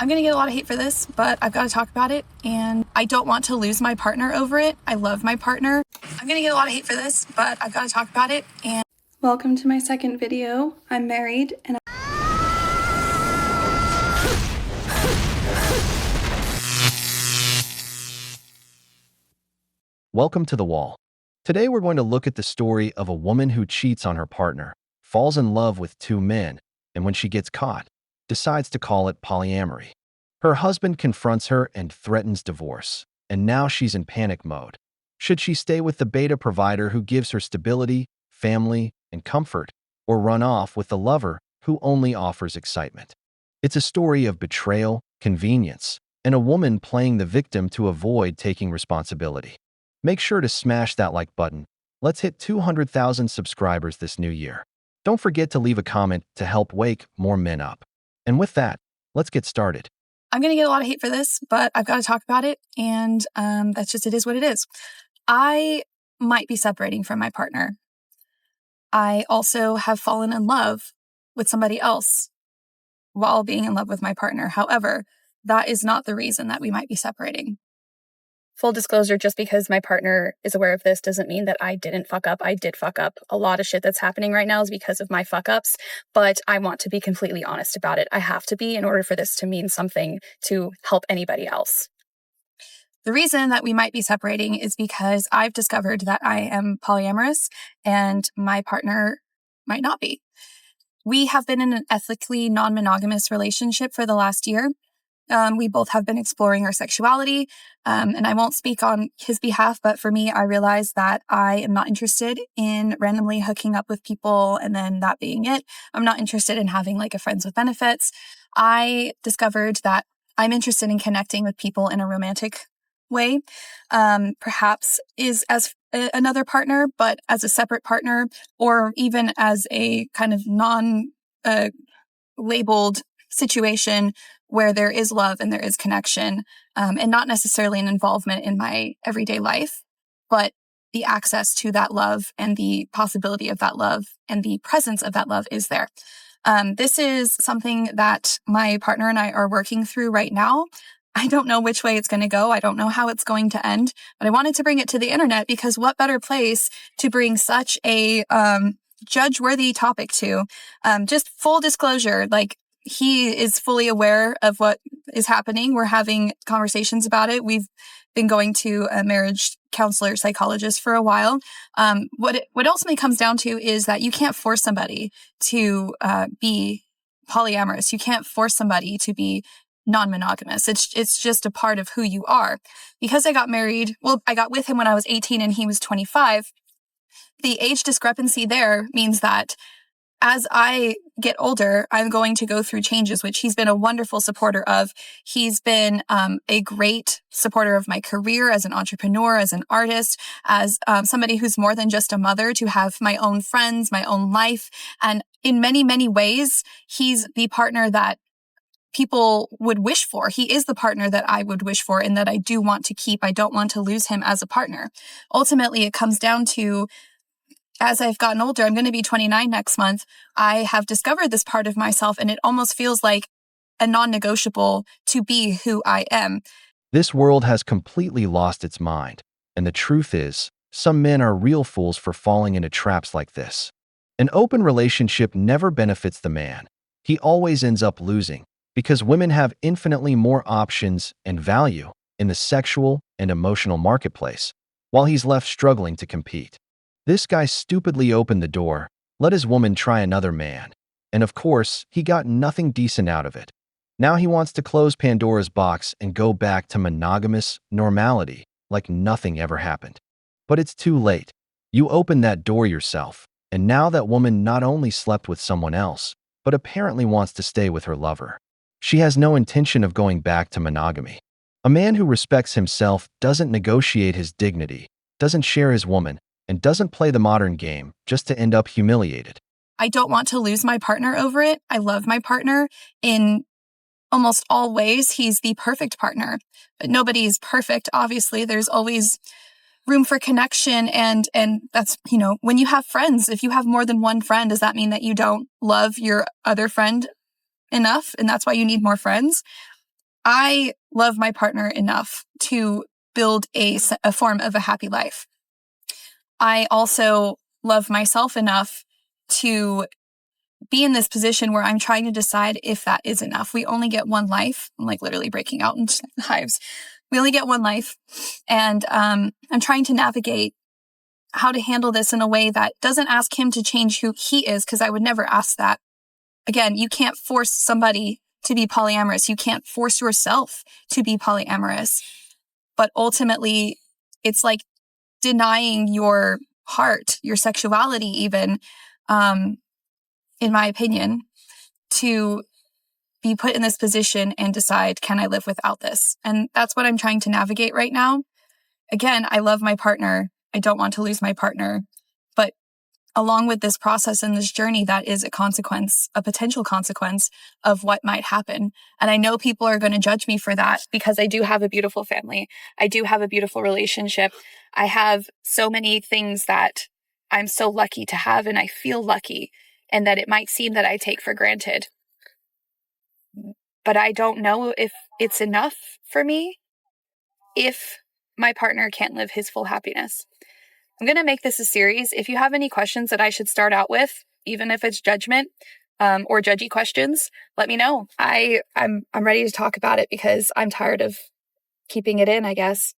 I'm going to get a lot of hate for this, but I've got to talk about it, and I don't want to lose my partner over it. I love my partner. I'm going to get a lot of hate for this, but I've got to talk about it. And welcome to my second video. I'm married, and Welcome to The Wall. Today we're going to look at the story of a woman who cheats on her partner, falls in love with two men, and when she gets caught, decides to call it polyamory. Her husband confronts her and threatens divorce, and now she's in panic mode. Should she stay with the beta provider who gives her stability, family, and comfort, or run off with the lover who only offers excitement? It's a story of betrayal, convenience, and a woman playing the victim to avoid taking responsibility. Make sure to smash that like button. Let's hit 200,000 subscribers this new year. Don't forget to leave a comment to help wake more men up. And with that, let's get started. I'm going to get a lot of hate for this, but I've got to talk about it, and that's just, it is what it is. I might be separating from my partner. I also have fallen in love with somebody else while being in love with my partner. However, that is not the reason that we might be separating. Full disclosure, just because my partner is aware of this doesn't mean that I didn't fuck up. I did fuck up. A lot of shit that's happening right now is because of my fuck ups, but I want to be completely honest about it. I have to be in order for this to mean something to help anybody else. The reason that we might be separating is because I've discovered that I am polyamorous and my partner might not be. We have been in an ethically non-monogamous relationship for the last year. We both have been exploring our sexuality, and I won't speak on his behalf, but for me, I realized that I am not interested in randomly hooking up with people and then that being it. I'm not interested in having like a friends with benefits. I discovered that I'm interested in connecting with people in a romantic way, perhaps is as another partner, but as a separate partner, or even as a kind of non-labeled situation where there is love and there is connection, and not necessarily an involvement in my everyday life, but the access to that love and the possibility of that love and the presence of that love is there. This is something that my partner and I are working through right now. I don't know which way it's going to go. I don't know how it's going to end, but I wanted to bring it to the internet because what better place to bring such a judge-worthy topic to? Just full disclosure, like, he is fully aware of what is happening. We're having conversations about it. We've been going to a marriage counselor, psychologist for a while. What it ultimately comes down to is that you can't force somebody to be polyamorous. You can't force somebody to be non-monogamous. It's just a part of who you are. Because I got married, I got with him when I was 18 and he was 25. The age discrepancy there means that as I get older, I'm going to go through changes, which he's been a wonderful supporter of. He's been a great supporter of my career as an entrepreneur, as an artist, as somebody who's more than just a mother, to have my own friends, my own life. And in many, many ways, he's the partner that people would wish for. He is the partner that I would wish for and that I do want to keep. I don't want to lose him as a partner. Ultimately, it comes down to, as I've gotten older, I'm going to be 29 next month, I have discovered this part of myself, and it almost feels like a non-negotiable to be who I am. This world has completely lost its mind, and the truth is, some men are real fools for falling into traps like this. An open relationship never benefits the man. He always ends up losing, because women have infinitely more options and value in the sexual and emotional marketplace, while he's left struggling to compete. This guy stupidly opened the door, let his woman try another man, and of course, he got nothing decent out of it. Now he wants to close Pandora's box and go back to monogamous normality, like nothing ever happened. But it's too late. You opened that door yourself, and now that woman not only slept with someone else, but apparently wants to stay with her lover. She has no intention of going back to monogamy. A man who respects himself doesn't negotiate his dignity, doesn't share his woman, and doesn't play the modern game just to end up humiliated. I don't want to lose my partner over it. I love my partner in almost all ways. He's the perfect partner, but nobody is perfect. Obviously, there's always room for connection. And that's, when you have friends, if you have more than one friend, does that mean that you don't love your other friend enough? And that's why you need more friends? I love my partner enough to build a form of a happy life. I also love myself enough to be in this position where I'm trying to decide if that is enough. We only get one life. I'm like literally breaking out into hives. We only get one life. And I'm trying to navigate how to handle this in a way that doesn't ask him to change who he is, because I would never ask that. Again, you can't force somebody to be polyamorous. You can't force yourself to be polyamorous. But ultimately, it's like denying your heart, your sexuality even, in my opinion, to be put in this position and decide, can I live without this? And that's what I'm trying to navigate right now. Again, I love my partner. I don't want to lose my partner. But along with this process and this journey, that is a consequence, a potential consequence of what might happen. And I know people are going to judge me for that because I do have a beautiful family. I do have a beautiful relationship. I have so many things that I'm so lucky to have, and I feel lucky, and that it might seem that I take for granted. But I don't know if it's enough for me if my partner can't live his full happiness. I'm going to make this a series. If you have any questions that I should start out with, even if it's judgment or judgy questions, let me know. I'm ready to talk about it because I'm tired of keeping it in, I guess.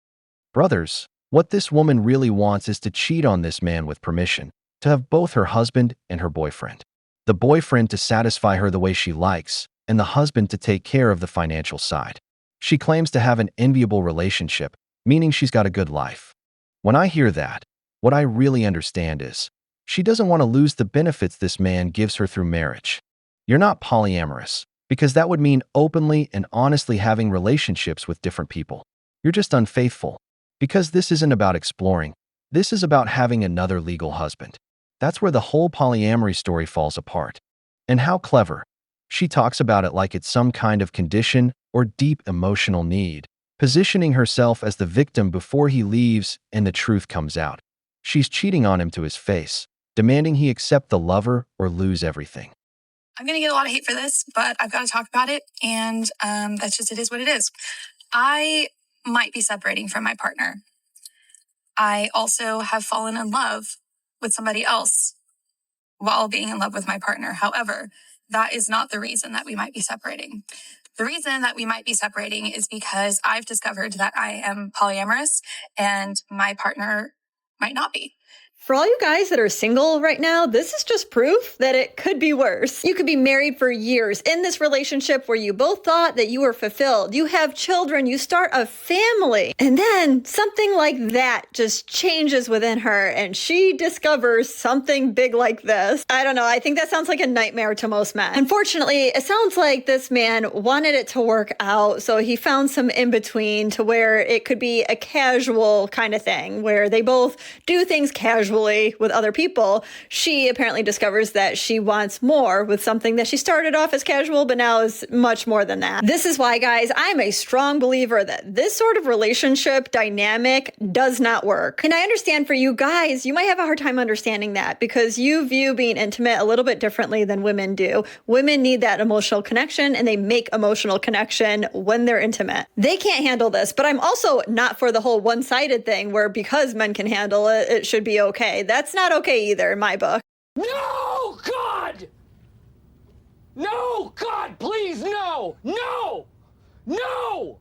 Brothers, what this woman really wants is to cheat on this man with permission, to have both her husband and her boyfriend. The boyfriend to satisfy her the way she likes, and the husband to take care of the financial side. She claims to have an enviable relationship, meaning she's got a good life. When I hear that, what I really understand is, she doesn't want to lose the benefits this man gives her through marriage. You're not polyamorous, because that would mean openly and honestly having relationships with different people. You're just unfaithful, because this isn't about exploring. This is about having another legal husband. That's where the whole polyamory story falls apart. And how clever. She talks about it like it's some kind of condition or deep emotional need, positioning herself as the victim before he leaves and the truth comes out. She's cheating on him to his face, demanding he accept the lover or lose everything. I'm going to get a lot of hate for this, but I've got to talk about it. And that's just, it is what it is. I might be separating from my partner. I also have fallen in love with somebody else while being in love with my partner. However, that is not the reason that we might be separating. The reason that we might be separating is because I've discovered that I am polyamorous and my partner might not be. For all you guys that are single right now, this is just proof that it could be worse. You could be married for years in this relationship where you both thought that you were fulfilled. You have children, you start a family, and then something like that just changes within her and she discovers something big like this. I don't know. I think that sounds like a nightmare to most men. Unfortunately, it sounds like this man wanted it to work out, so he found some in between to where it could be a casual kind of thing where they both do things casually with other people. She apparently discovers that she wants more with something that she started off as casual, but now is much more than that. This is why, guys, I'm a strong believer that this sort of relationship dynamic does not work. And I understand for you guys, you might have a hard time understanding that because you view being intimate a little bit differently than women do. Women need that emotional connection and they make emotional connection when they're intimate. They can't handle this, but I'm also not for the whole one-sided thing where because men can handle it, it should be okay. That's not okay either in my book. No, God! No, God, please, no! No! No!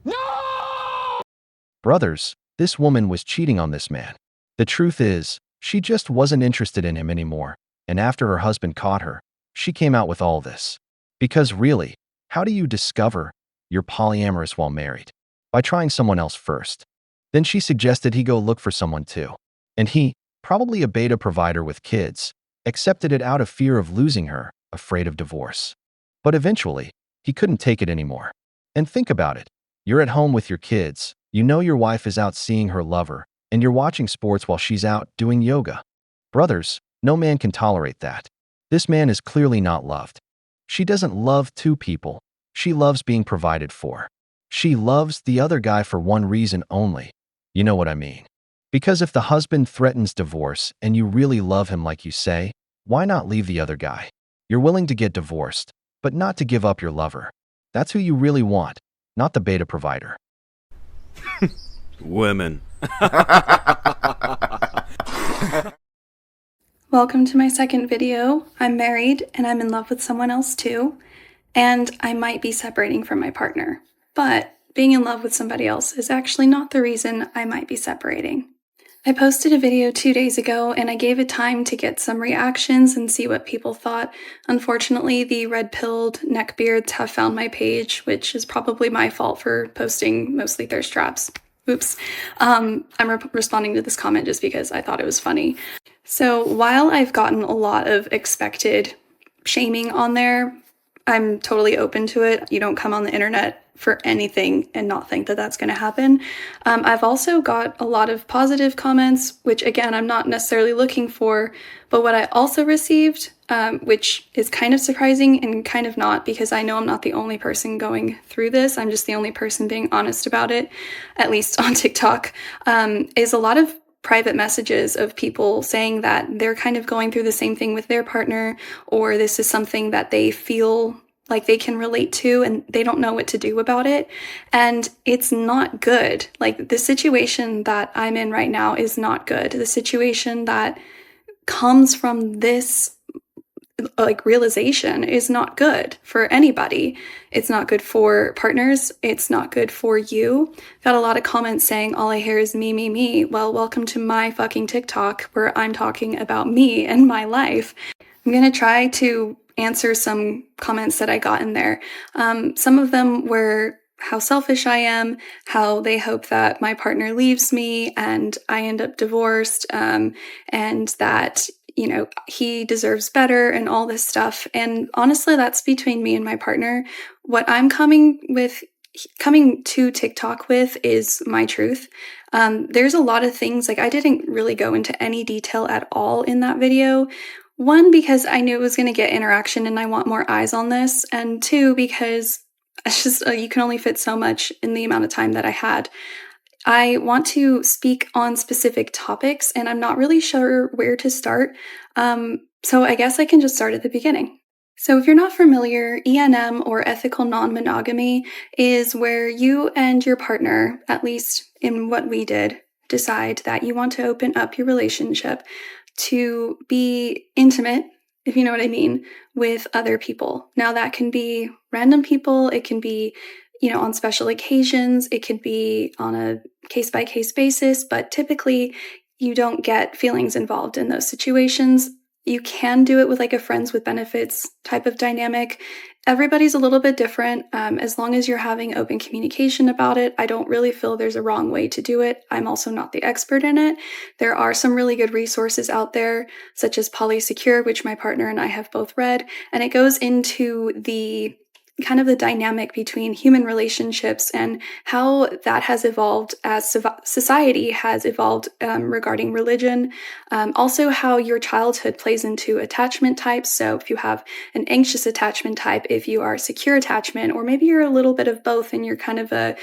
No! Brothers, this woman was cheating on this man. The truth is, she just wasn't interested in him anymore, and after her husband caught her, she came out with all this. Because really, how do you discover you're polyamorous while married? By trying someone else first. Then she suggested he go look for someone too. And he, probably a beta provider with kids, accepted it out of fear of losing her, afraid of divorce. But eventually, he couldn't take it anymore. And think about it. You're at home with your kids, you know your wife is out seeing her lover, and you're watching sports while she's out doing yoga. Brothers, no man can tolerate that. This man is clearly not loved. She doesn't love two people. She loves being provided for. She loves the other guy for one reason only. You know what I mean. Because if the husband threatens divorce and you really love him like you say, why not leave the other guy? You're willing to get divorced, but not to give up your lover. That's who you really want, not the beta provider. Women. Welcome to my second video. I'm married and I'm in love with someone else too, and I might be separating from my partner. But being in love with somebody else is actually not the reason I might be separating. I posted a video 2 days ago and I gave it time to get some reactions and see what people thought. Unfortunately, the red-pilled neckbeards have found my page, which is probably my fault for posting mostly thirst traps. Oops. I'm responding to this comment just because I thought it was funny. So while I've gotten a lot of expected shaming on there, I'm totally open to it. You don't come on the internet for anything and not think that that's going to happen. I've also got a lot of positive comments, which again, I'm not necessarily looking for, but what I also received, which is kind of surprising and kind of not, because I know I'm not the only person going through this. I'm just the only person being honest about it, at least on TikTok, is a lot of private messages of people saying that they're kind of going through the same thing with their partner, or this is something that they feel like they can relate to and they don't know what to do about it. And it's not good. Like, the situation that I'm in right now is not good. The situation that comes from this realization is not good for anybody. It's not good for partners. It's not good for you. Got a lot of comments saying all I hear is me, me, me. Well, welcome to my fucking TikTok where I'm talking about me and my life. I'm gonna try to answer some comments that I got in there. Some of them were how selfish I am, how they hope that my partner leaves me and I end up divorced, and that, you know, he deserves better and all this stuff. And honestly, that's between me and my partner. What I'm coming to TikTok with is my truth. There's a lot of things, like, I didn't really go into any detail at all in that video. One, because I knew it was going to get interaction and I want more eyes on this. And two, because it's just, you can only fit so much in the amount of time that I had. I want to speak on specific topics and I'm not really sure where to start. So I guess I can just start at the beginning. So if you're not familiar, ENM, or ethical non-monogamy, is where you and your partner, at least in what we did, decide that you want to open up your relationship to be intimate, if you know what I mean, with other people. Now, that can be random people, it can be, you know, on special occasions, it could be on a case-by-case basis, but typically you don't get feelings involved in those situations. You can do it with like a friends with benefits type of dynamic. Everybody's a little bit different. As long as you're having open communication about it, I don't really feel there's a wrong way to do it. I'm also not the expert in it. There are some really good resources out there, such as Polysecure, which my partner and I have both read, and it goes into the kind of the dynamic between human relationships and how that has evolved as society has evolved regarding religion. Also, how your childhood plays into attachment types. So if you have an anxious attachment type, if you are secure attachment, or maybe you're a little bit of both and you're kind of a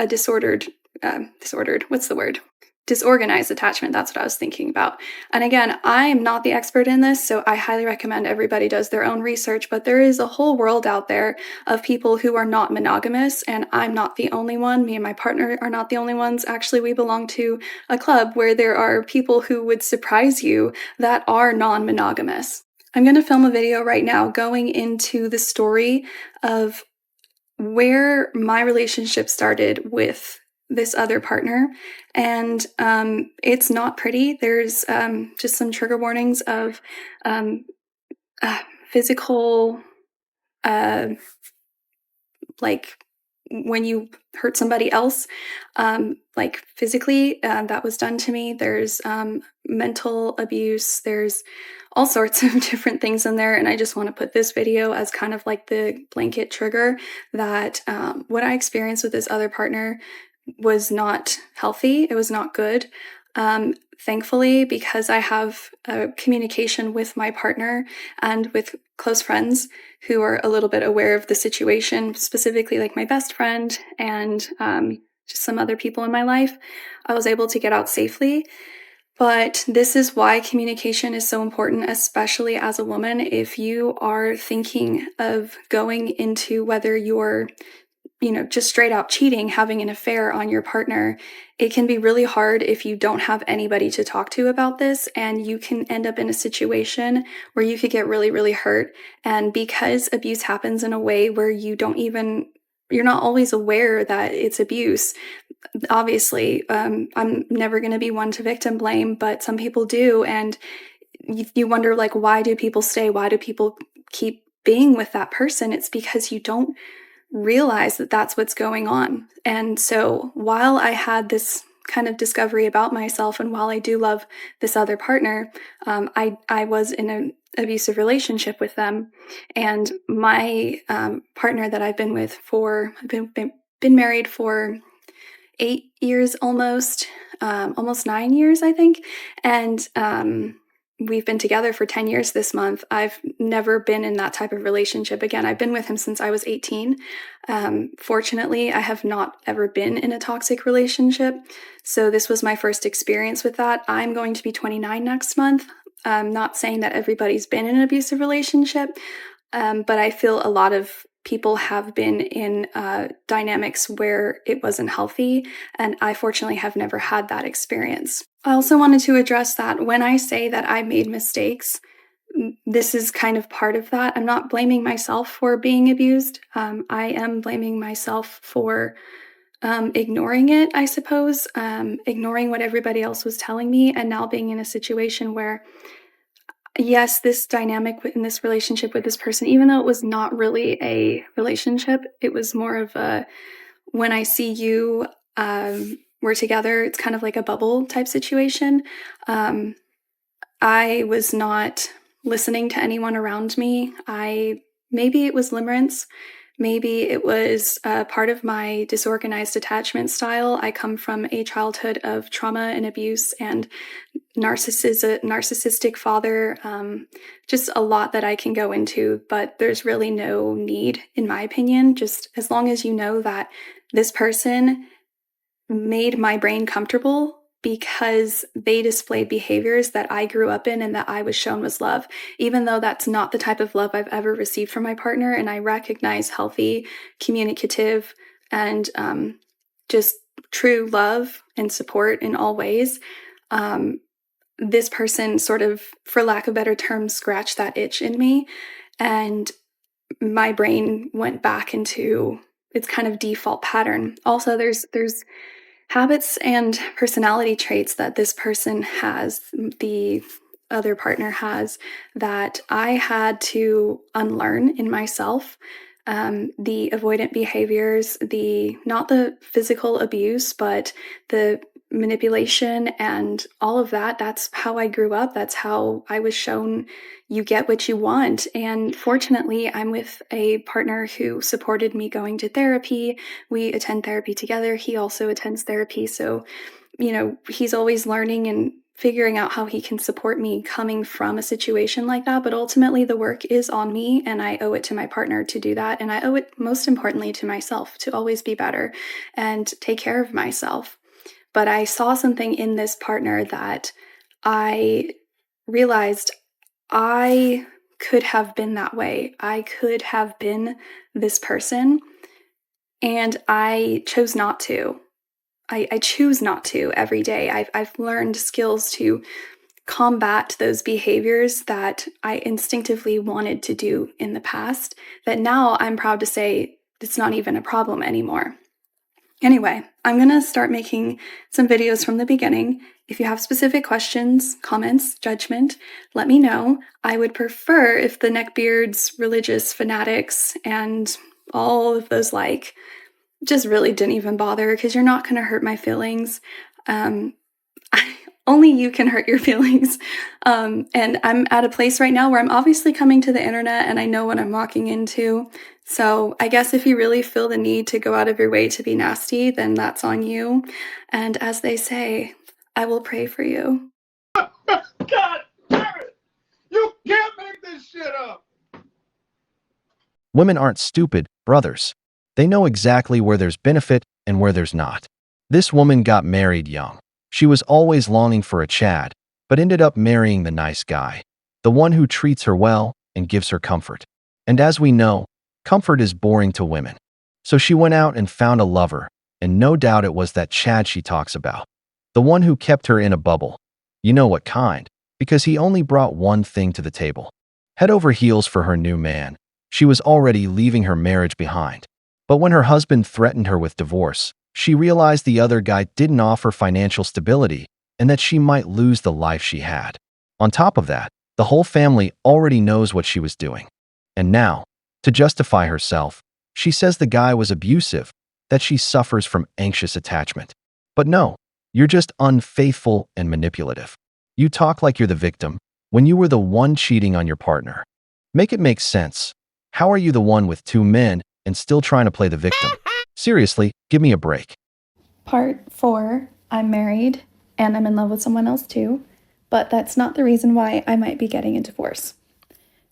disordered, what's the word? Disorganized attachment. That's what I was thinking about. And again, I'm not the expert in this, so I highly recommend everybody does their own research, but there is a whole world out there of people who are not monogamous, and I'm not the only one. Me and my partner are not the only ones. Actually, we belong to a club where there are people who would surprise you that are non-monogamous. I'm going to film a video right now going into the story of where my relationship started with this other partner, and it's not pretty. There's just some trigger warnings of physical, like when you hurt somebody else, like physically, that was done to me. There's mental abuse. There's all sorts of different things in there, and I just want to put this video as kind of like the blanket trigger that what I experienced with this other partner was not healthy. It was not good. Thankfully, because I have communication with my partner and with close friends who are a little bit aware of the situation, specifically like my best friend and just some other people in my life, I was able to get out safely. But this is why communication is so important, especially as a woman. If you are thinking of going into whether you're, just straight out cheating, having an affair on your partner, it can be really hard if you don't have anybody to talk to about this, and you can end up in a situation where you could get really, really hurt. And because abuse happens in a way where you're not always aware that it's abuse. Obviously, I'm never going to be one to victim blame, but some people do. And you wonder, like, why do people stay? Why do people keep being with that person? It's because you don't realize that that's what's going on. And so while I had this kind of discovery about myself, and while I do love this other partner, I was in an abusive relationship with them. And my partner that I've been with I've been married for 8 years almost 9 years, I think. And we've been together for 10 years this month. I've never been in that type of relationship again. I've been with him since I was 18. Fortunately, I have not ever been in a toxic relationship. So this was my first experience with that. I'm going to be 29 next month. I'm not saying that everybody's been in an abusive relationship, but I feel a lot of people have been in dynamics where it wasn't healthy, and I fortunately have never had that experience. I also wanted to address that when I say that I made mistakes, this is kind of part of that. I'm not blaming myself for being abused. I am blaming myself for ignoring it, I suppose, ignoring what everybody else was telling me, and now being in a situation where yes, this dynamic in this relationship with this person, even though it was not really a relationship, it was more of a, when I see you, we're together, it's kind of like a bubble type situation. I was not listening to anyone around me. Maybe it was limerence. Maybe it was part of my disorganized attachment style. I come from a childhood of trauma and abuse and narcissistic father, just a lot that I can go into, but there's really no need, in my opinion, just as long as you know that this person made my brain comfortable because they displayed behaviors that I grew up in and that I was shown was love, even though that's not the type of love I've ever received from my partner. And I recognize healthy, communicative, and just true love and support in all ways. This person sort of, for lack of better terms, scratched that itch in me, and my brain went back into its kind of default pattern. Also, there's habits and personality traits that this person has, the other partner has, that I had to unlearn in myself. The avoidant behaviors, not the physical abuse, but the manipulation and all of that. That's how I grew up. That's how I was shown you get what you want. And fortunately, I'm with a partner who supported me going to therapy. We attend therapy together. He also attends therapy. So, he's always learning and figuring out how he can support me coming from a situation like that. But ultimately, the work is on me, and I owe it to my partner to do that. And I owe it, most importantly, to myself to always be better and take care of myself. But I saw something in this partner that I realized I could have been that way. I could have been this person, and I chose not to. I choose not to every day. I've learned skills to combat those behaviors that I instinctively wanted to do in the past, that now I'm proud to say it's not even a problem anymore. Anyway, I'm going to start making some videos from the beginning. If you have specific questions, comments, judgment, let me know. I would prefer if the neckbeards, religious fanatics, and all of those just really didn't even bother, because you're not going to hurt my feelings. Only you can hurt your feelings. And I'm at a place right now where I'm obviously coming to the internet and I know what I'm walking into. So I guess if you really feel the need to go out of your way to be nasty, then that's on you. And as they say, I will pray for you. God damn it! You can't make this shit up! Women aren't stupid, brothers. They know exactly where there's benefit and where there's not. This woman got married young. She was always longing for a Chad, but ended up marrying the nice guy, the one who treats her well and gives her comfort. And as we know, comfort is boring to women. So she went out and found a lover, and no doubt it was that Chad she talks about. The one who kept her in a bubble. You know what kind, because he only brought one thing to the table. Head over heels for her new man. She was already leaving her marriage behind. But when her husband threatened her with divorce, she realized the other guy didn't offer financial stability and that she might lose the life she had. On top of that, the whole family already knows what she was doing. And now, to justify herself, she says the guy was abusive, that she suffers from anxious attachment. But no, you're just unfaithful and manipulative. You talk like you're the victim when you were the one cheating on your partner. Make it make sense. How are you the one with 2 men and still trying to play the victim? Seriously, give me a break. Part 4, I'm married and I'm in love with someone else too, but that's not the reason why I might be getting a divorce.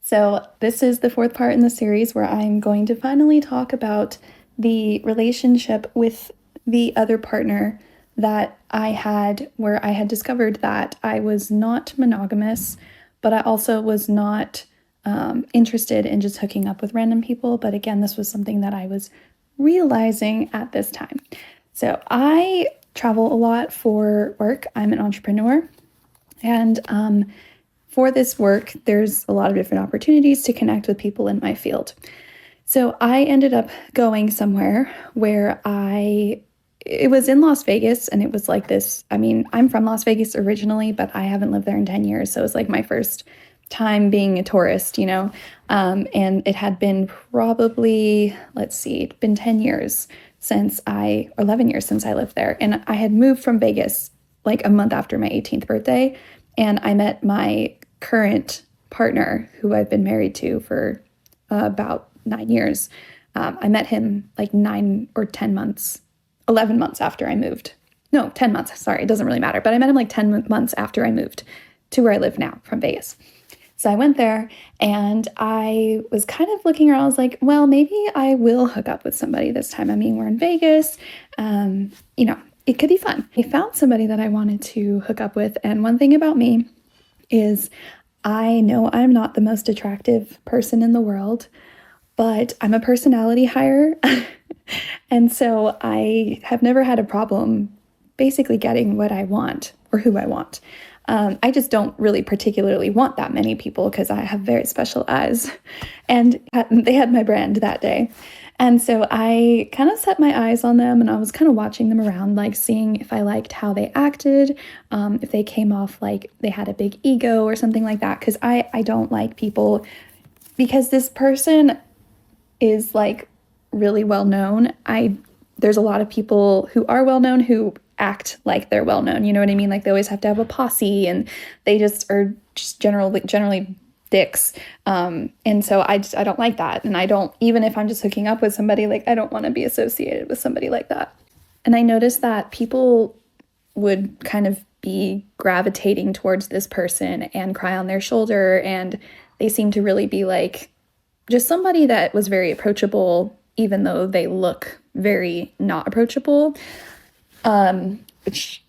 So this is the 4th part in the series where I'm going to finally talk about the relationship with the other partner that I had, where I had discovered that I was not monogamous, but I also was not interested in just hooking up with random people. But again, this was something that I was realizing at this time. So I travel a lot for work. I'm an entrepreneur. And for this work, there's a lot of different opportunities to connect with people in my field. So I ended up going somewhere where it was in Las Vegas, and it was like this. I mean, I'm from Las Vegas originally, but I haven't lived there in 10 years. So it was like my first time being a tourist, you know, and it had been probably, it'd been 10 years or 11 years since I lived there. And I had moved from Vegas like a month after my 18th birthday. And I met my current partner, who I've been married to for about 9 years. I met him like 11 months after I moved. No, 10 months. Sorry, it doesn't really matter. But I met him like 10 months after I moved to where I live now from Vegas. So I went there and I was kind of looking around. I was like, well, maybe I will hook up with somebody this time. I mean, we're in Vegas. It could be fun. I found somebody that I wanted to hook up with. And one thing about me is I know I'm not the most attractive person in the world, but I'm a personality hire. And so I have never had a problem basically getting what I want or who I want. I just don't really particularly want that many people because I have very special eyes, and they had my brand that day. And so I kind of set my eyes on them, and I was kind of watching them around, like seeing if I liked how they acted, if they came off like they had a big ego or something like that, because I don't like people, because this person is like really well known. There's a lot of people who are well known who act like they're well known. You know what I mean? Like they always have to have a posse, and they just are just generally dicks. And so I don't like that. And I don't, even if I'm just hooking up with somebody, like I don't want to be associated with somebody like that. And I noticed that people would kind of be gravitating towards this person and cry on their shoulder. And they seem to really be like just somebody that was very approachable, even though they look very not approachable. Which,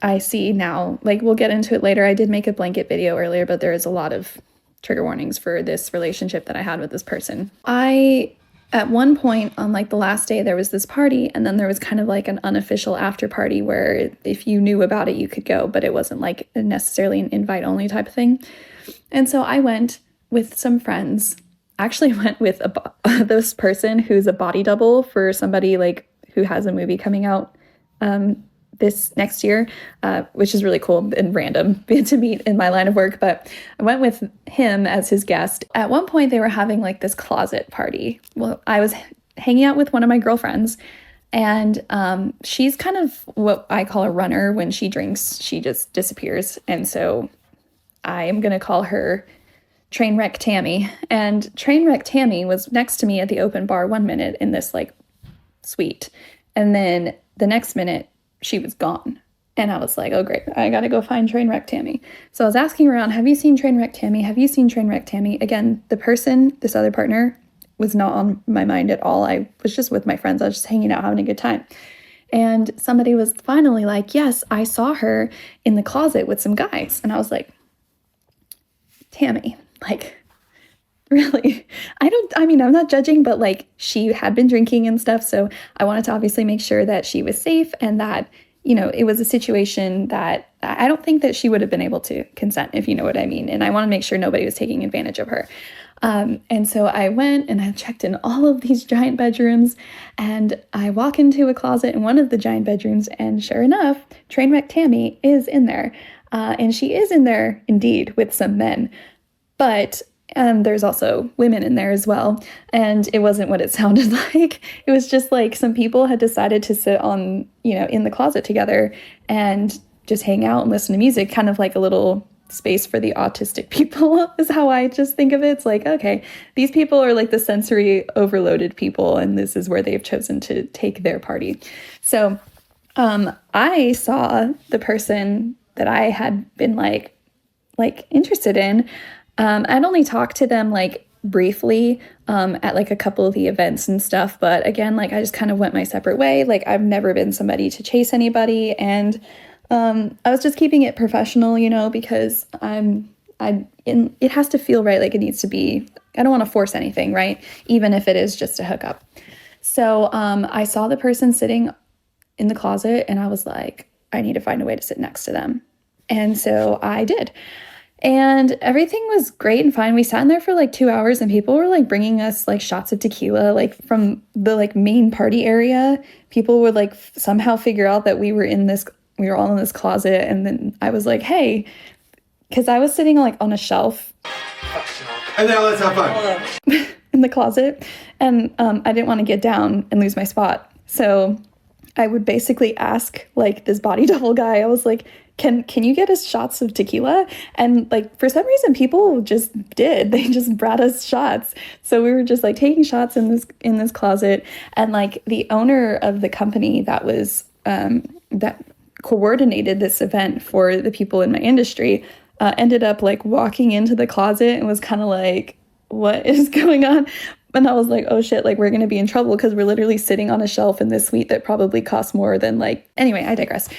I see now, like we'll get into it later. I did make a blanket video earlier, but there is a lot of trigger warnings for this relationship that I had with this person. At one point on like the last day, there was this party, and then there was kind of like an unofficial after party where if you knew about it, you could go, but it wasn't like necessarily an invite only type of thing. And so I went with some friends, actually went with this person who's a body double for somebody like who has a movie coming out this next year, which is really cool and random to meet in my line of work. But I went with him as his guest. At one point, they were having like this closet party. Well, I was hanging out with one of my girlfriends, and she's kind of what I call a runner. When she drinks, she just disappears. And so I am going to call her Trainwreck Tammy. And Trainwreck Tammy was next to me at the open bar 1 minute in this like suite. And then the next minute, she was gone. And I was like, oh, great. I got to go find Trainwreck Tammy. So I was asking around, have you seen Trainwreck Tammy? Have you seen Trainwreck Tammy? Again, the person, this other partner, was not on my mind at all. I was just with my friends. I was just hanging out, having a good time. And somebody was finally like, yes, I saw her in the closet with some guys. And I was like, Tammy, like, really? I'm not judging, but like she had been drinking and stuff. So I wanted to obviously make sure that she was safe and that, it was a situation that I don't think that she would have been able to consent, if you know what I mean. And I want to make sure nobody was taking advantage of her. And so I went and I checked in all of these giant bedrooms, and I walk into a closet in one of the giant bedrooms, and sure enough, Trainwreck Tammy is in there. And she is in there indeed with some men. But there's also women in there as well. And it wasn't what it sounded like. It was just like some people had decided to sit on, in the closet together and just hang out and listen to music, kind of like a little space for the autistic people is how I just think of it. It's like, okay, these people are like the sensory overloaded people, and this is where they've chosen to take their party. So I saw the person that I had been like interested in. I'd only talked to them like briefly at like a couple of the events and stuff. But again, like I just kind of went my separate way. Like I've never been somebody to chase anybody. And I was just keeping it professional, because it has to feel right. Like it needs to be, I don't want to force anything, right? Even if it is just a hookup. So I saw the person sitting in the closet and I was like, I need to find a way to sit next to them. And so I did. And everything was great and fine. We sat in there for like 2 hours and people were like bringing us like shots of tequila, like from the like main party area. People would like somehow figure out that we were all in this closet. And then I was like, hey, because I was sitting like on a shelf. And now let's have fun. In the closet. And I didn't want to get down and lose my spot. So I would basically ask like this body double guy, I was like, can you get us shots of tequila? And like, for some reason, people just did. They just brought us shots. So we were just like taking shots in this closet. And like the owner of the company that was, that coordinated this event for the people in my industry, ended up like walking into the closet and was kind of like, what is going on? And I was like, oh shit, like we're going to be in trouble because we're literally sitting on a shelf in this suite that probably costs more than like, anyway, I digress.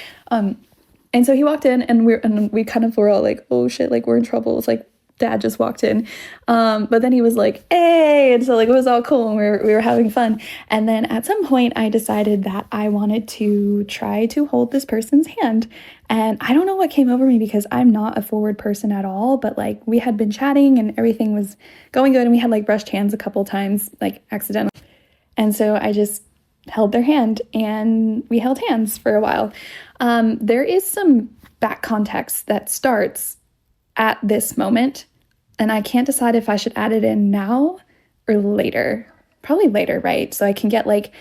And so he walked in and we kind of were all like, oh shit, like we're in trouble. It's like dad just walked in. But then he was like, hey, and so like it was all cool and we were having fun. And then at some point I decided that I wanted to try to hold this person's hand. And I don't know what came over me because I'm not a forward person at all, but like we had been chatting and everything was going good and we had like brushed hands a couple times, like accidentally. And so I just held their hand and we held hands for a while. There is some back context that starts at this moment, and I can't decide if I should add it in now or later. Probably later, right? So I can get like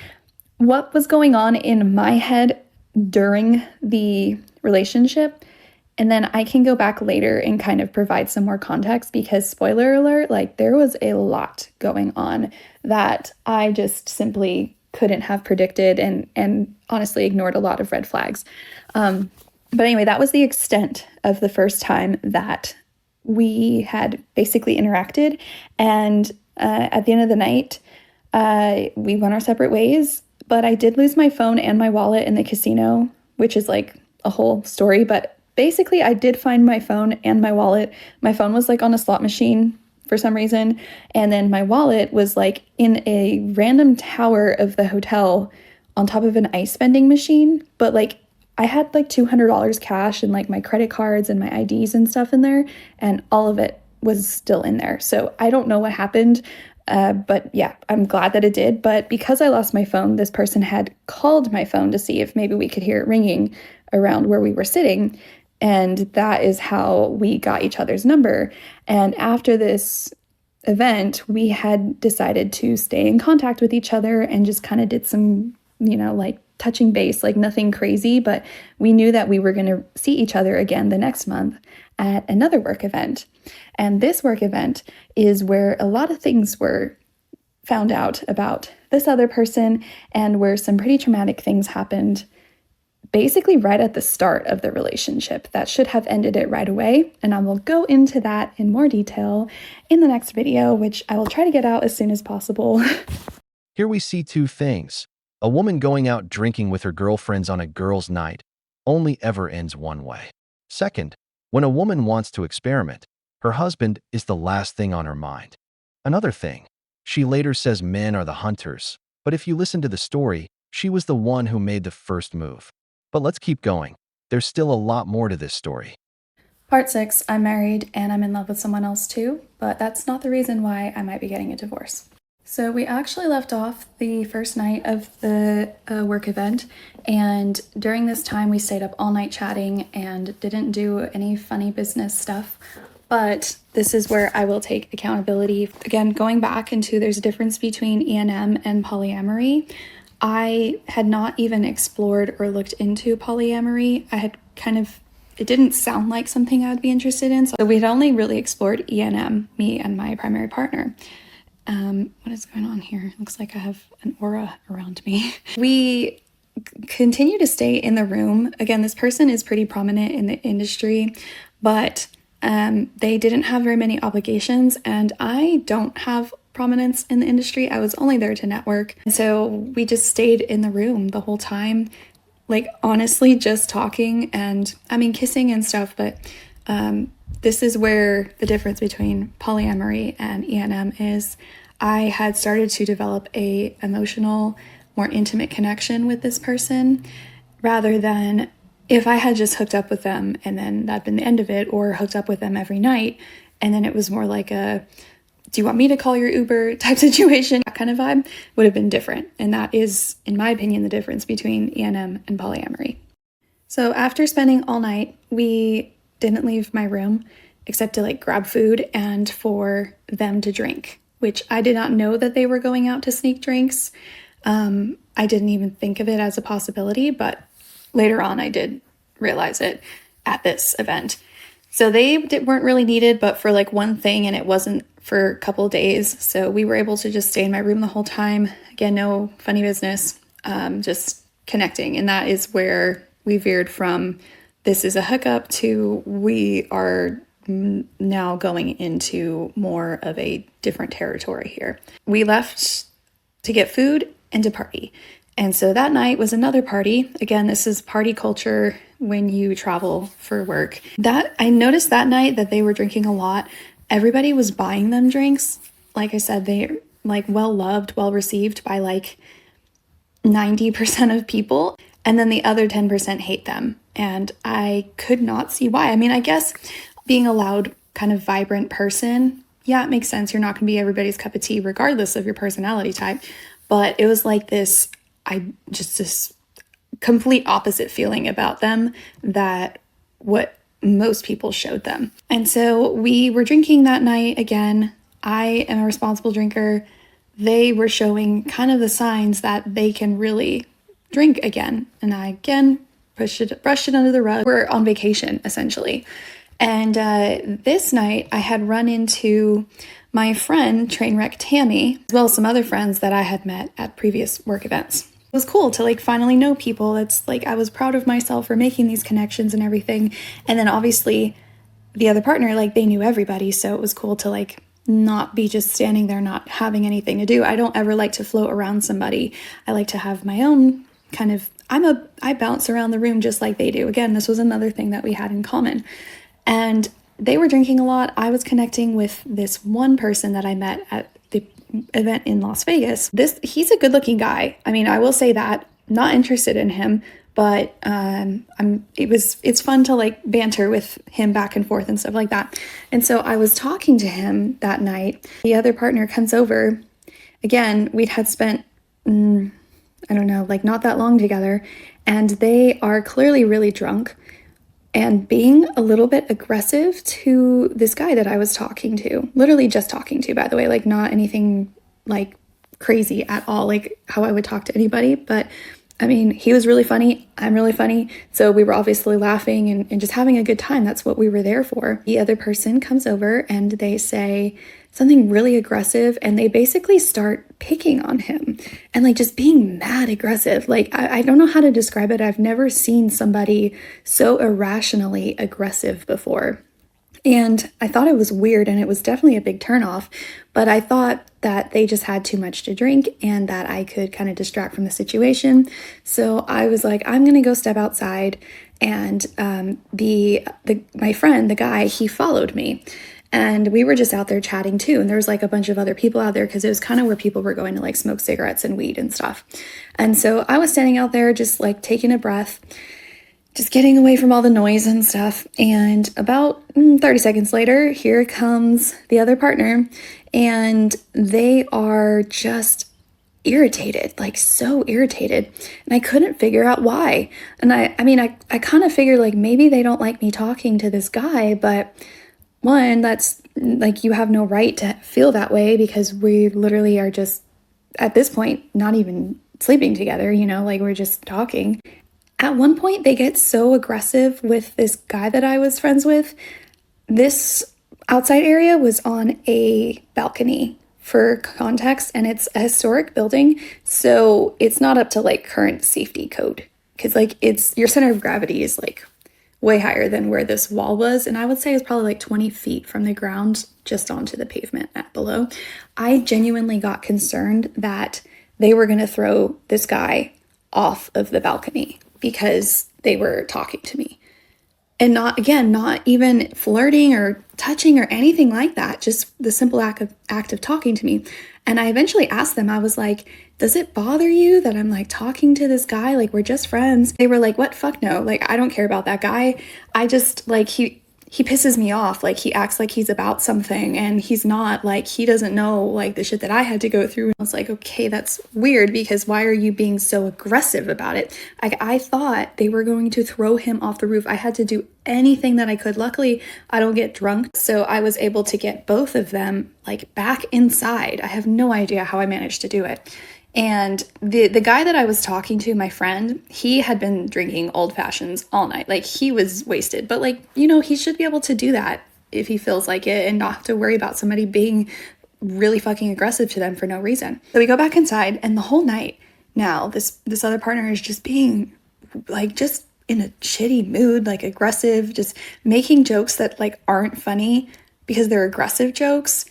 what was going on in my head during the relationship, and then I can go back later and kind of provide some more context because spoiler alert, like there was a lot going on that I just simply couldn't have predicted and honestly ignored a lot of red flags. But anyway, that was the extent of the first time that we had basically interacted. And at the end of the night, we went our separate ways. But I did lose my phone and my wallet in the casino, which is like a whole story. But basically, I did find my phone and my wallet. My phone was like on a slot machine for some reason. And then my wallet was like in a random tower of the hotel on top of an ice vending machine. But like I had like $200 cash and like my credit cards and my IDs and stuff in there. And all of it was still in there. So I don't know what happened. But yeah, I'm glad that it did. But because I lost my phone, this person had called my phone to see if maybe we could hear it ringing around where we were sitting. And that is how we got each other's number. And after this event, we had decided to stay in contact with each other and just kind of did some, like touching base, like nothing crazy, but we knew that we were going to see each other again the next month at another work event. And this work event is where a lot of things were found out about this other person and where some pretty traumatic things happened basically right at the start of the relationship that should have ended it right away. And I will go into that in more detail in the next video, which I will try to get out as soon as possible. Here we see two things. A woman going out drinking with her girlfriends on a girls' night only ever ends one way. Second, when a woman wants to experiment, her husband is the last thing on her mind. Another thing, she later says men are the hunters, but if you listen to the story, she was the one who made the first move. But let's keep going. There's still a lot more to this story. Part 6, I'm married and I'm in love with someone else too, but that's not the reason why I might be getting a divorce. So we actually left off the first night of the work event, and during this time we stayed up all night chatting and didn't do any funny business stuff. But this is where I will take accountability. Again, going back into there's a difference between E&M and polyamory. I had not even explored or looked into polyamory. I had it didn't sound like something I would be interested in. So we had only really explored E&M, me and my primary partner. What is going on here? Looks like I have an aura around me. We continue to stay in the room. Again, this person is pretty prominent in the industry, but they didn't have very many obligations, and I don't have prominence in the industry. I was only there to network. And so we just stayed in the room the whole time, like honestly just talking and kissing and stuff, but this is where the difference between polyamory and E&M is. I had started to develop a emotional, more intimate connection with this person, rather than if I had just hooked up with them and then that'd been the end of it, or hooked up with them every night and then it was more like a do you want me to call your Uber type situation, that kind of vibe would have been different. And that is, in my opinion, the difference between E&M and polyamory. So after spending all night, we didn't leave my room except to grab food and for them to drink, which I did not know that they were going out to sneak drinks. I didn't even think of it as a possibility, but later on I did realize it at this event. So they weren't really needed, but for one thing, and it wasn't for a couple of days. So we were able to just stay in my room the whole time. Again, no funny business, just connecting. And that is where we veered from this is a hookup to we are now going into more of a different territory here. We left to get food and to party. And so that night was another party. Again, this is party culture when you travel for work. That I noticed that night that they were drinking a lot. Everybody was buying them drinks. Like I said, they well loved, well received by 90% of people. And then the other 10% hate them. And I could not see why. I guess being a loud, kind of vibrant person, yeah, it makes sense. You're not going to be everybody's cup of tea, regardless of your personality type. But it was this complete opposite feeling about them that what most people showed them. And so we were drinking that night again. I am a responsible drinker. They were showing kind of the signs that they can really drink again. And I again brushed it under the rug. We're on vacation essentially. And this night I had run into my friend Trainwreck Tammy, as well as some other friends that I had met at previous work events. It was cool to finally know people. It's I was proud of myself for making these connections and everything. And then obviously the other partner, they knew everybody. So it was cool to not be just standing there, not having anything to do. I don't ever like to float around somebody. I like to have my own kind of, I bounce around the room just like they do. Again, this was another thing that we had in common. And they were drinking a lot. I was connecting with this one person that I met at the event in Las Vegas. He's a good-looking guy. I will say that. Not interested in him, but it's fun to banter with him back and forth and stuff like that. And so I was talking to him that night. The other partner comes over. Again, we'd had spent not that long together, and they are clearly really drunk and being a little bit aggressive to this guy that I was talking to. Literally just talking to, by the way, not anything crazy at all, how I would talk to anybody. But he was really funny. I'm really funny. So we were obviously laughing and just having a good time. That's what we were there for. The other person comes over and they say something really aggressive, and they basically start picking on him and just being mad aggressive. I don't know how to describe it. I've never seen somebody so irrationally aggressive before. And I thought it was weird, and it was definitely a big turnoff, but I thought that they just had too much to drink and that I could kind of distract from the situation. So I was like, I'm gonna go step outside. And my friend, the guy, he followed me. And we were just out there chatting too. And there was like a bunch of other people out there because it was kind of where people were going to like smoke cigarettes and weed and stuff. And so I was standing out there just like taking a breath, just getting away from all the noise and stuff. And about 30 seconds later, here comes the other partner, and they are just irritated, like so irritated. And I couldn't figure out why. And I kind of figured like maybe they don't like me talking to this guy, but one, that's like you have no right to feel that way because we literally are just at this point not even sleeping together, like we're just talking. At one point, they get so aggressive with this guy that I was friends with. This outside area was on a balcony, for context, and it's a historic building, so it's not up to like current safety code because like your center of gravity is like way higher than where this wall was, and I would say it's probably like 20 feet from the ground just onto the pavement at below. I genuinely got concerned that they were going to throw this guy off of the balcony because they were talking to me. And not even flirting or touching or anything like that, just the simple act of talking to me. And I eventually asked them, I was like, does it bother you that I'm like talking to this guy? Like, we're just friends. They were like, what? Fuck no. Like, I don't care about that guy. I just like, he pisses me off. Like, he acts like he's about something and he's not. Like, he doesn't know like the shit that I had to go through. And I was like, okay, that's weird because why are you being so aggressive about it? I thought they were going to throw him off the roof. I had to do anything that I could. Luckily, I don't get drunk, so I was able to get both of them like back inside. I have no idea how I managed to do it. And the guy that I was talking to, my friend, he had been drinking old fashions all night. Like, he was wasted, but like, he should be able to do that if he feels like it and not have to worry about somebody being really fucking aggressive to them for no reason. So we go back inside, and the whole night now, this other partner is just being like, just in a shitty mood, like aggressive, just making jokes that like aren't funny because they're aggressive jokes.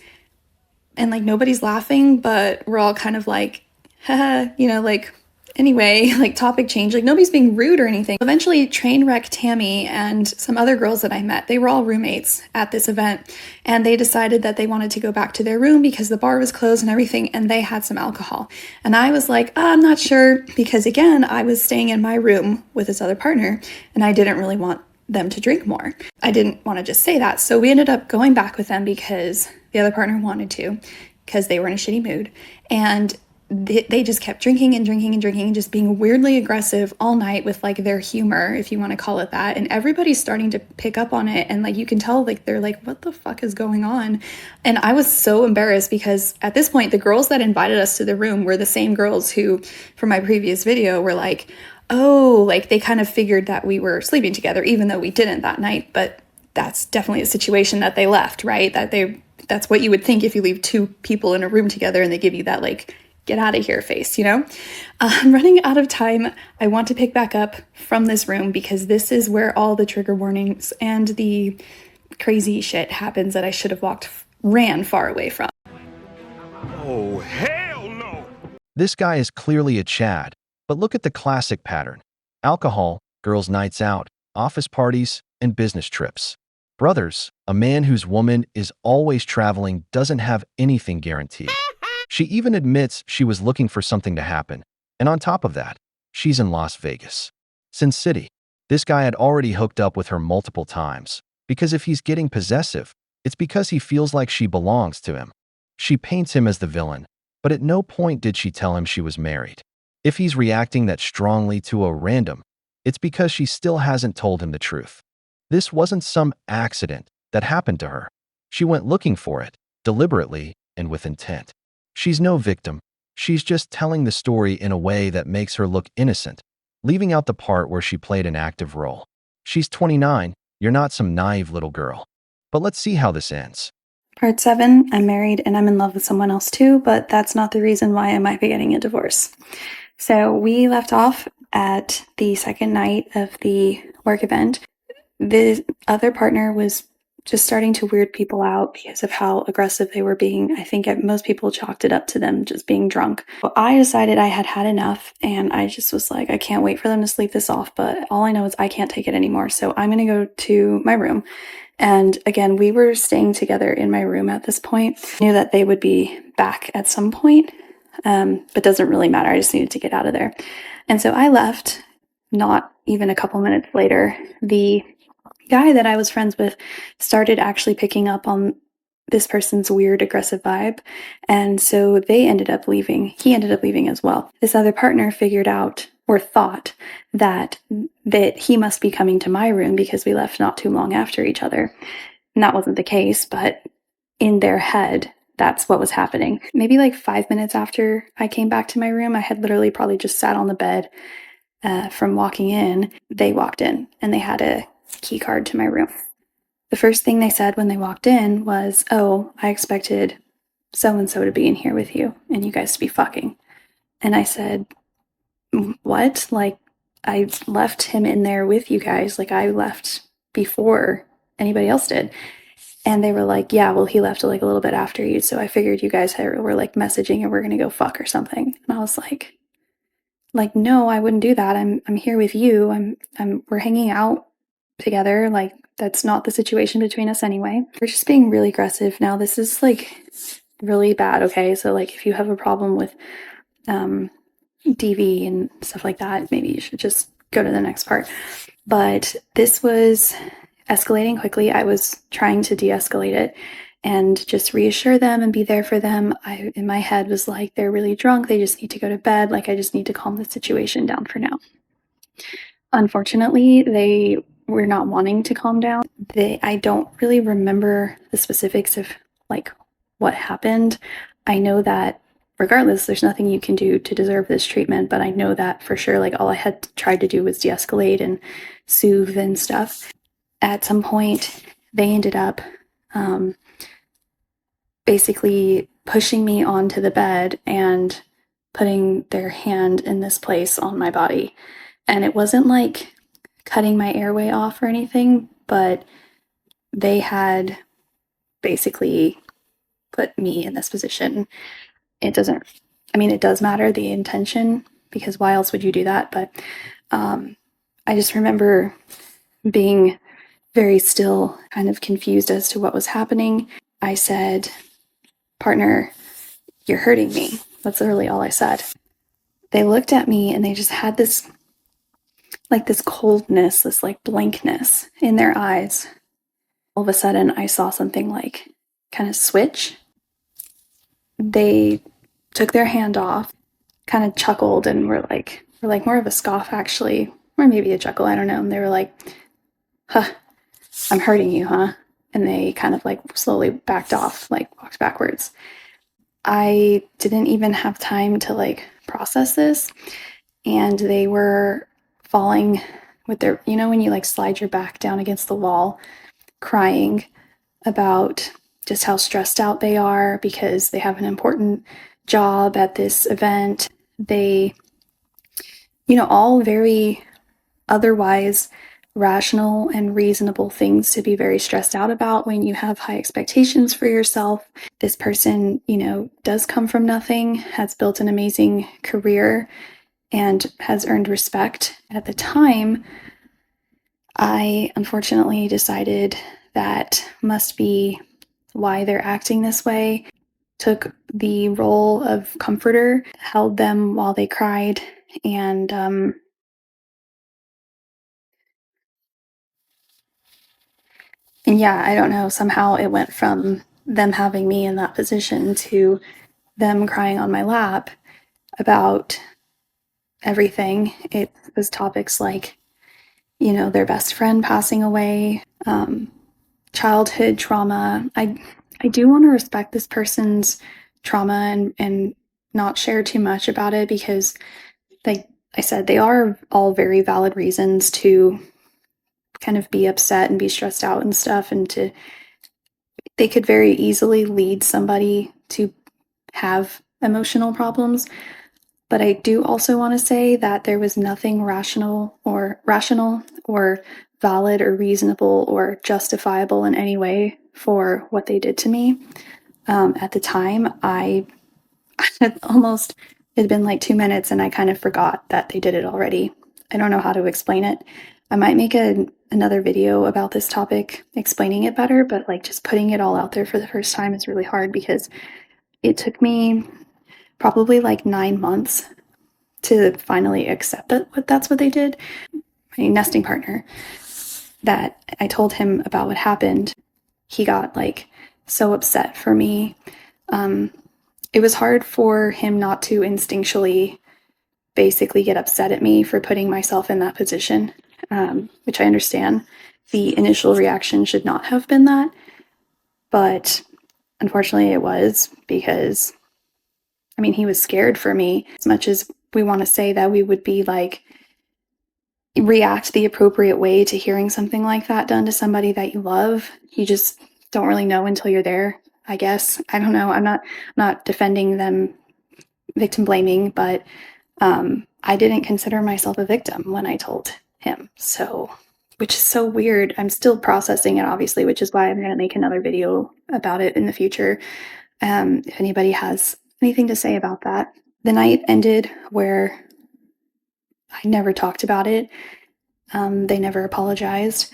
And like nobody's laughing, but we're all kind of like, haha, like, anyway, like topic change, like nobody's being rude or anything. Eventually, Trainwreck Tammy and some other girls that I met, they were all roommates at this event, and they decided that they wanted to go back to their room because the bar was closed and everything, and they had some alcohol. And I was like, I'm not sure, because again, I was staying in my room with this other partner, and I didn't really want them to drink more. I didn't want to just say that. So we ended up going back with them because the other partner wanted to, because they were in a shitty mood. And they just kept drinking and drinking and drinking, just being weirdly aggressive all night with like their humor, if you want to call it that. And everybody's starting to pick up on it. And like, you can tell like, they're like, what the fuck is going on? And I was so embarrassed because at this point, the girls that invited us to the room were the same girls who, from my previous video, were like, oh, like they kind of figured that we were sleeping together, even though we didn't that night. But that's definitely a situation that they left, right? That's what you would think if you leave two people in a room together and they give you that like, get out of here face, I'm running out of time. I want to pick back up from this room because this is where all the trigger warnings and the crazy shit happens that I should have ran far away from. Oh, hell no! This guy is clearly a Chad, but look at the classic pattern. Alcohol, girls' nights out, office parties, and business trips. Brothers, a man whose woman is always traveling doesn't have anything guaranteed. She even admits she was looking for something to happen. And on top of that, she's in Las Vegas. Sin City. This guy had already hooked up with her multiple times, because if he's getting possessive, it's because he feels like she belongs to him. She paints him as the villain, but at no point did she tell him she was married. If he's reacting that strongly to a random, it's because she still hasn't told him the truth. This wasn't some accident that happened to her. She went looking for it, deliberately and with intent. She's no victim. She's just telling the story in a way that makes her look innocent, leaving out the part where she played an active role. She's 29. You're not some naive little girl. But let's see how this ends. Part 7, I'm married and I'm in love with someone else too, but that's not the reason why I might be getting a divorce. So we left off at the second night of the work event. The other partner was just starting to weird people out because of how aggressive they were being. I think most people chalked it up to them just being drunk. Well, I decided I had had enough, and I just was like, I can't wait for them to sleep this off, but all I know is I can't take it anymore. So I'm going to go to my room. And again, we were staying together in my room at this point. I knew that they would be back at some point, but doesn't really matter. I just needed to get out of there. And so I left. Not even a couple minutes later, the guy that I was friends with started actually picking up on this person's weird aggressive vibe. And so they ended up leaving. He ended up leaving as well. This other partner figured out or thought that he must be coming to my room because we left not too long after each other. And that wasn't the case, but in their head, that's what was happening. Maybe like 5 minutes after I came back to my room, I had literally probably just sat on the bed from walking in. They walked in and they had a key card to my room. The first thing they said when they walked in was, "Oh, I expected so-and-so to be in here with you and you guys to be fucking." And I said, "What? Like, I left him in there with you guys. Like, I left before anybody else did." And they were like, "Yeah, well, he left like a little bit after you, so I figured you guys were like messaging and we're gonna go fuck or something." And I was like, no, I wouldn't do that. I'm here with you. We're hanging out together. Like, that's not the situation between us anyway. We're just being really aggressive. Now, this is like really bad, okay? So like if you have a problem with DV and stuff like that, maybe you should just go to the next part. But this was escalating quickly. I was trying to de-escalate it and just reassure them and be there for them. I, in my head, was like, they're really drunk. They just need to go to bed. Like, I just need to calm the situation down for now. Unfortunately, they were not wanting to calm down. I don't really remember the specifics of like what happened. I know that regardless, there's nothing you can do to deserve this treatment, but I know that for sure, like, all I had tried to do was de-escalate and soothe and stuff. At some point, they ended up basically pushing me onto the bed and putting their hand in this place on my body. And it wasn't like cutting my airway off or anything, but they had basically put me in this position. It does matter the intention, because why else would you do that? But I just remember being very still, kind of confused as to what was happening. I said, "Partner, you're hurting me." That's literally all I said. They looked at me and they just had this coldness, this like blankness in their eyes. All of a sudden, I saw something like kind of switch. They took their hand off, kind of chuckled, and were like more of a scoff actually, or maybe a chuckle, I don't know. And they were like, "Huh, I'm hurting you, huh?" And they kind of like slowly backed off, like walked backwards. I didn't even have time to like process this. And they were falling with their, when you like slide your back down against the wall, crying about just how stressed out they are because they have an important job at this event. They, all very otherwise rational and reasonable things to be very stressed out about when you have high expectations for yourself. This person, does come from nothing, has built an amazing career, and has earned respect. At the time, I unfortunately decided that must be why they're acting this way. Took the role of comforter, held them while they cried, and yeah, I don't know, somehow it went from them having me in that position to them crying on my lap about everything. It was topics like, their best friend passing away, childhood trauma. I do want to respect this person's trauma and not share too much about it, because, like I said, they are all very valid reasons to kind of be upset and be stressed out and stuff, and they could very easily lead somebody to have emotional problems. But I do also want to say that there was nothing rational or valid or reasonable or justifiable in any way for what they did to me. At the time, I had almost, it had been like 2 minutes and I kind of forgot that they did it already. I don't know how to explain it. I might make another video about this topic explaining it better, but like just putting it all out there for the first time is really hard because it took me probably like 9 months to finally accept that that's what they did. My nesting partner, that I told him about what happened, he got like so upset for me. It was hard for him not to instinctually basically get upset at me for putting myself in that position, which I understand. The initial reaction should not have been that, but unfortunately it was, because I mean, he was scared for me. As much as we want to say that we would be like, react the appropriate way to hearing something like that done to somebody that you love, you just don't really know until you're there, I guess. I don't know. I'm not defending them, victim blaming, but I didn't consider myself a victim when I told him. So, which is so weird. I'm still processing it, obviously, which is why I'm going to make another video about it in the future. If anybody has anything to say about that. The night ended where I never talked about it. They never apologized.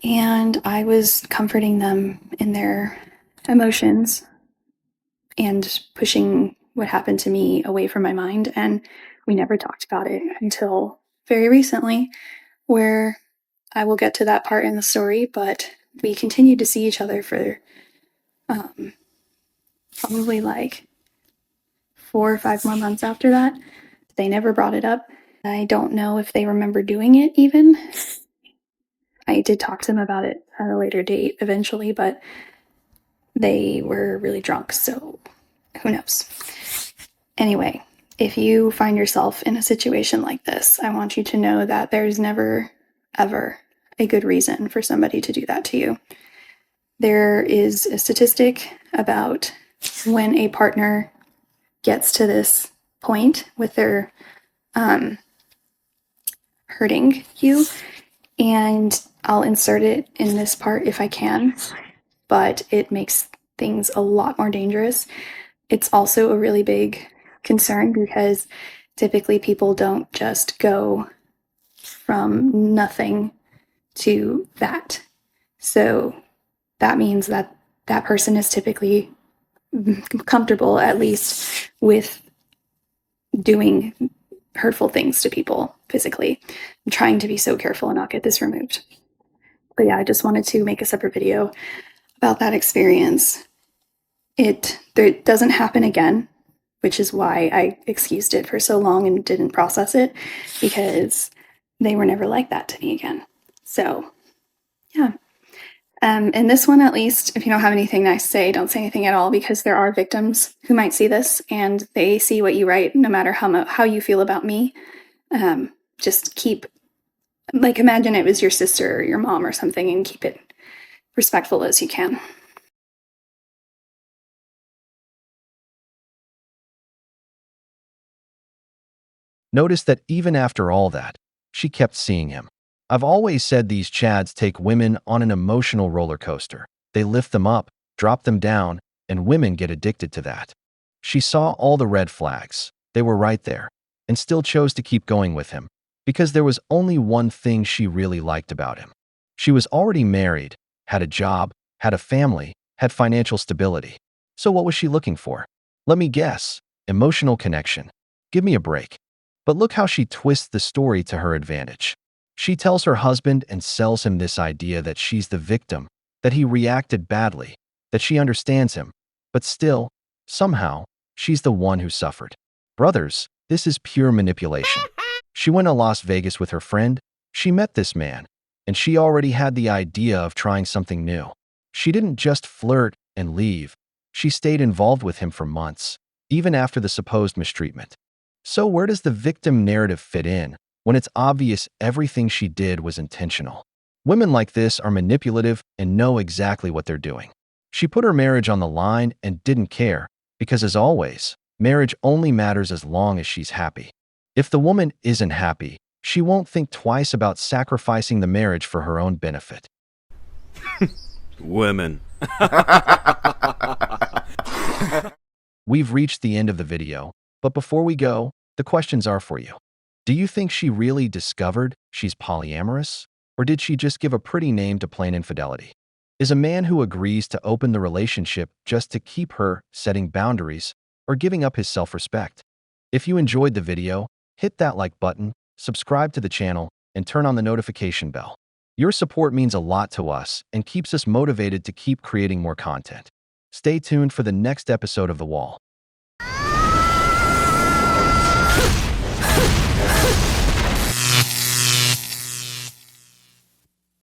And I was comforting them in their emotions and pushing what happened to me away from my mind. And we never talked about it until very recently, where I will get to that part in the story, but we continued to see each other for probably like 4 or 5 more months after that. They never brought it up. I don't know if they remember doing it even. I did talk to them about it at a later date eventually, but they were really drunk, so who knows. Anyway, if you find yourself in a situation like this, I want you to know that there's never, ever a good reason for somebody to do that to you. There is a statistic about when a partner gets to this point with their hurting you, and I'll insert it in this part if I can, but it makes things a lot more dangerous. It's also a really big concern because typically people don't just go from nothing to that. So that means that that person is typically comfortable, at least, with doing hurtful things to people physically. I'm trying to be so careful and not get this removed. But yeah, I just wanted to make a separate video about that experience. It doesn't happen again, which is why I excused it for so long and didn't process it, because they were never like that to me again. So yeah. In this one, at least, if you don't have anything nice to say, don't say anything at all, because there are victims who might see this and they see what you write, no matter how you feel about me. Just keep, like, imagine it was your sister or your mom or something, and keep it respectful as you can. Notice that even after all that, she kept seeing him. I've always said these chads take women on an emotional roller coaster. They lift them up, drop them down, and women get addicted to that. She saw all the red flags. They were right there, and still chose to keep going with him, because there was only one thing she really liked about him. She was already married, had a job, had a family, had financial stability. So what was she looking for? Let me guess. Emotional connection. Give me a break. But look how she twists the story to her advantage. She tells her husband and sells him this idea that she's the victim, that he reacted badly, that she understands him, but still, somehow, she's the one who suffered. Brothers, this is pure manipulation. She went to Las Vegas with her friend, she met this man, and she already had the idea of trying something new. She didn't just flirt and leave, she stayed involved with him for months, even after the supposed mistreatment. So where does the victim narrative fit in when it's obvious everything she did was intentional? Women like this are manipulative and know exactly what they're doing. She put her marriage on the line and didn't care, because as always, marriage only matters as long as she's happy. If the woman isn't happy, She won't think twice about sacrificing the marriage for her own benefit. Women. We've reached the end of the video, but before we go, the questions are for you. Do you think she really discovered she's polyamorous? Or did she just give a pretty name to plain infidelity? Is a man who agrees to open the relationship just to keep her setting boundaries or giving up his self-respect? If you enjoyed the video, hit that like button, subscribe to the channel, and turn on the notification bell. Your support means a lot to us and keeps us motivated to keep creating more content. Stay tuned for the next episode of The Wall.